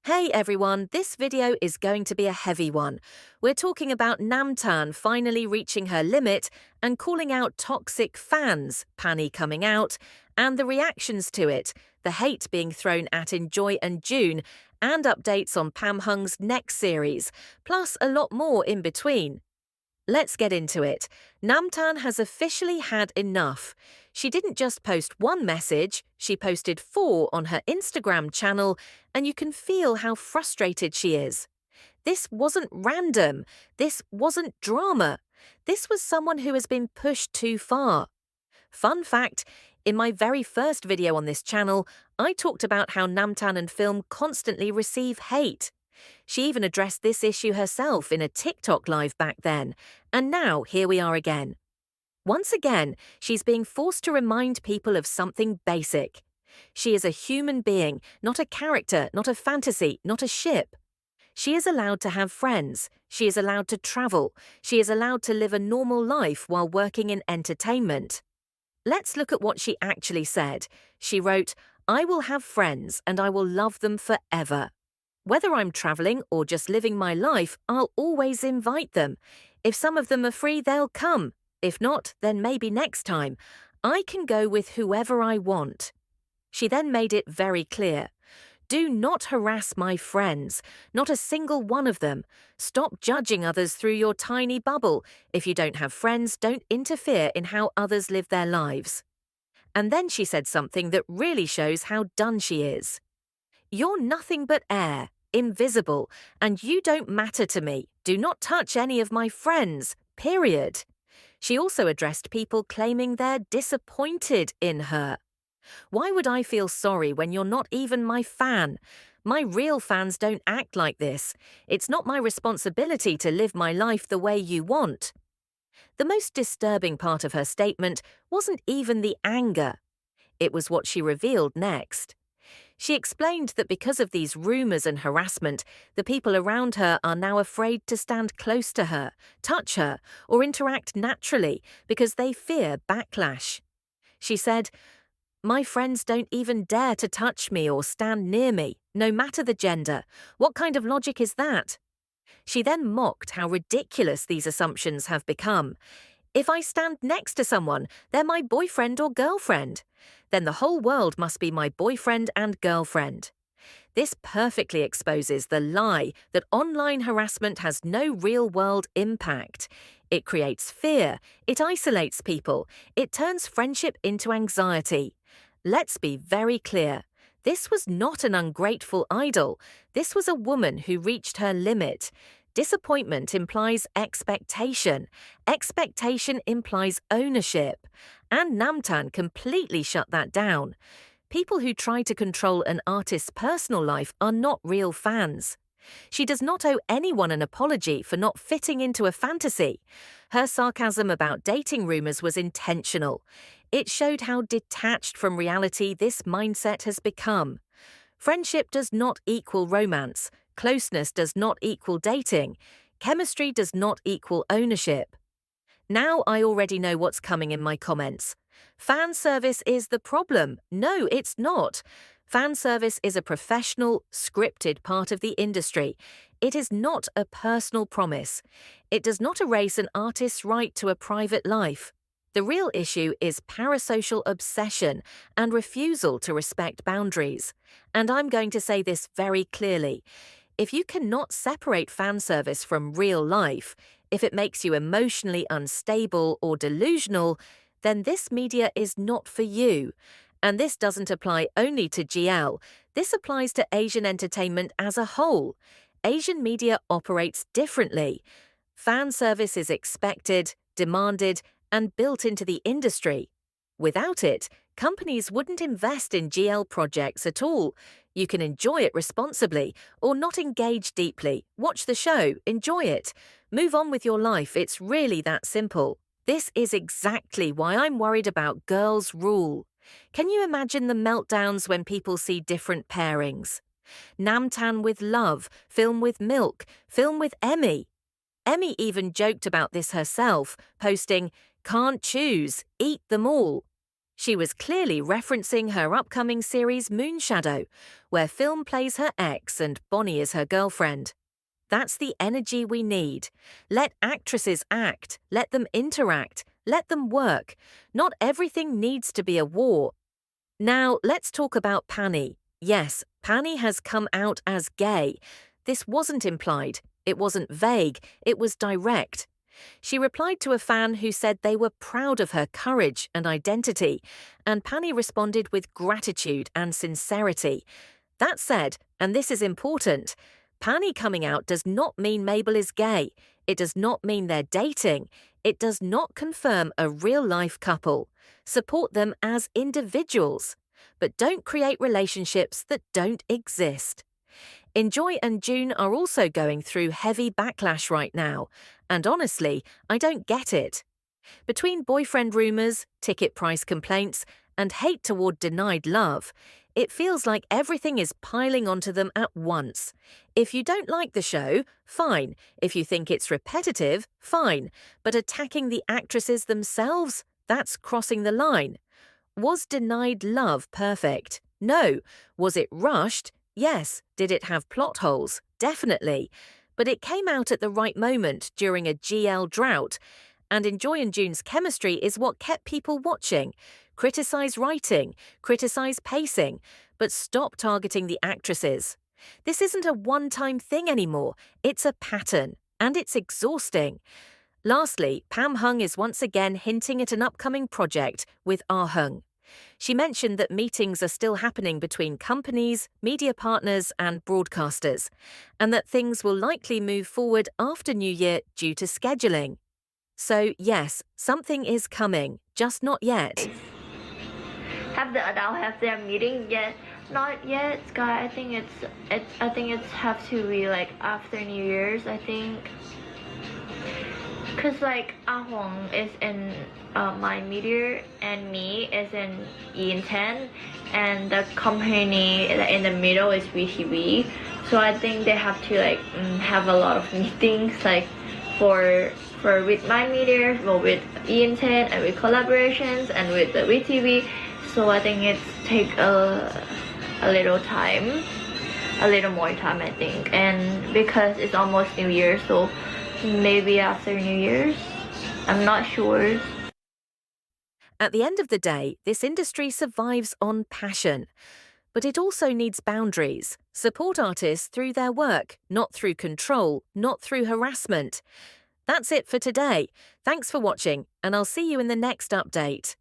Hey everyone, this video is going to be a heavy one. We're talking about Namtan finally reaching her limit and calling out toxic fans, Pani coming out, and the reactions to it, the hate being thrown at Enjoy and June, and updates on Pam Hung's next series, plus a lot more in between. Let's get into it. Namtan has officially had enough. She didn't just post one message, she posted 4 on her Instagram channel, and you can feel how frustrated she is. This wasn't random. This wasn't drama. This was someone who has been pushed too far. Fun fact, in my very first video on this channel, I talked about how Namtan and film constantly receive hate. She even addressed this issue herself in a TikTok live back then, and now here we are again. Once again, she's being forced to remind people of something basic. She is a human being, not a character, not a fantasy, not a ship. She is allowed to have friends, she is allowed to travel, she is allowed to live a normal life while working in entertainment. Let's look at what she actually said. She wrote, "I will have friends and I will love them forever. Whether I'm traveling or just living my life, I'll always invite them. If some of them are free, they'll come. If not, then maybe next time. I can go with whoever I want." She then made it very clear. Do not harass my friends, not a single one of them. Stop judging others through your tiny bubble. If you don't have friends, don't interfere in how others live their lives. And then she said something that really shows how done she is. You're nothing but air, invisible, and you don't matter to me. Do not touch any of my friends, period. She also addressed people claiming they're disappointed in her. Why would I feel sorry when you're not even my fan? My real fans don't act like this. It's not my responsibility to live my life the way you want. The most disturbing part of her statement wasn't even the anger. It was what she revealed next. She explained that because of these rumors and harassment, the people around her are now afraid to stand close to her, touch her, or interact naturally because they fear backlash. She said, "My friends don't even dare to touch me or stand near me, no matter the gender. What kind of logic is that?" She then mocked how ridiculous these assumptions have become. If I stand next to someone, they're my boyfriend or girlfriend. Then the whole world must be my boyfriend and girlfriend. This perfectly exposes the lie that online harassment has no real-world impact. It creates fear, it isolates people, it turns friendship into anxiety. Let's be very clear. This was not an ungrateful idol. This was a woman who reached her limit. Disappointment implies expectation. Expectation implies ownership. And Namtan completely shut that down. People who try to control an artist's personal life are not real fans. She does not owe anyone an apology for not fitting into a fantasy. Her sarcasm about dating rumors was intentional. It showed how detached from reality this mindset has become. Friendship does not equal romance. Closeness does not equal dating. Chemistry does not equal ownership. Now I already know what's coming in my comments. Fan service is the problem. No, it's not. Fan service is a professional, scripted part of the industry. It is not a personal promise. It does not erase an artist's right to a private life. The real issue is parasocial obsession and refusal to respect boundaries. And I'm going to say this very clearly. If you cannot separate fan service from real life, if it makes you emotionally unstable or delusional, then this media is not for you. And this doesn't apply only to GL, this applies to Asian entertainment as a whole. Asian media operates differently. Fan service is expected, demanded, and built into the industry. Without it, companies wouldn't invest in GL projects at all. You can enjoy it responsibly or not engage deeply. Watch the show, enjoy it. Move on with your life, it's really that simple. This is exactly why I'm worried about Girls' Rule. Can you imagine the meltdowns when people see different pairings? Namtan with Love, film with Milk, film with Emmy. Emmy even joked about this herself, posting, "Can't choose, eat them all." She was clearly referencing her upcoming series Moonshadow, where film plays her ex and Bonnie is her girlfriend. That's the energy we need. Let actresses act, let them interact, let them work. Not everything needs to be a war. Now, let's talk about Pani. Yes, Pani has come out as gay. This wasn't implied, it wasn't vague, it was direct. She replied to a fan who said they were proud of her courage and identity, and Pani responded with gratitude and sincerity. That said, and this is important, Pani coming out does not mean Mabel is gay. It does not mean they're dating. It does not confirm a real-life couple. Support them as individuals, but don't create relationships that don't exist. Enjoy and June are also going through heavy backlash right now, and honestly, I don't get it. Between boyfriend rumors, ticket price complaints, and hate toward denied love, it feels like everything is piling onto them at once. If you don't like the show, fine. If you think it's repetitive, fine. But attacking the actresses themselves, that's crossing the line. Was denied love perfect? No. Was it rushed? Yes. Did it have plot holes? Definitely. But it came out at the right moment during a GL drought. And Enjoy and June's chemistry is what kept people watching. Criticize writing, criticize pacing, but stop targeting the actresses. This isn't a one-time thing anymore. It's a pattern, and it's exhausting. Lastly, Pam Hung is once again hinting at an upcoming project with Ah Hung. She mentioned that meetings are still happening between companies, media partners, and broadcasters, and that things will likely move forward after New Year due to scheduling. So, yes, something is coming, just not yet. Have the adult have their meeting yet? Not yet, Sky. I think it's have to be like after New Year's. I think, cause like Ah Hong is in My Media and me is in E10, and the company in the middle is VTV. So I think they have to like have a lot of meetings like for with My Media, or with E10, and with collaborations, and with the VTV. So I think it's take a little time, a little more time, I think. And because it's almost New Year, so maybe after New Year's, I'm not sure. At the end of the day, this industry survives on passion. But it also needs boundaries. Support artists through their work, not through control, not through harassment. That's it for today. Thanks for watching, and I'll see you in the next update.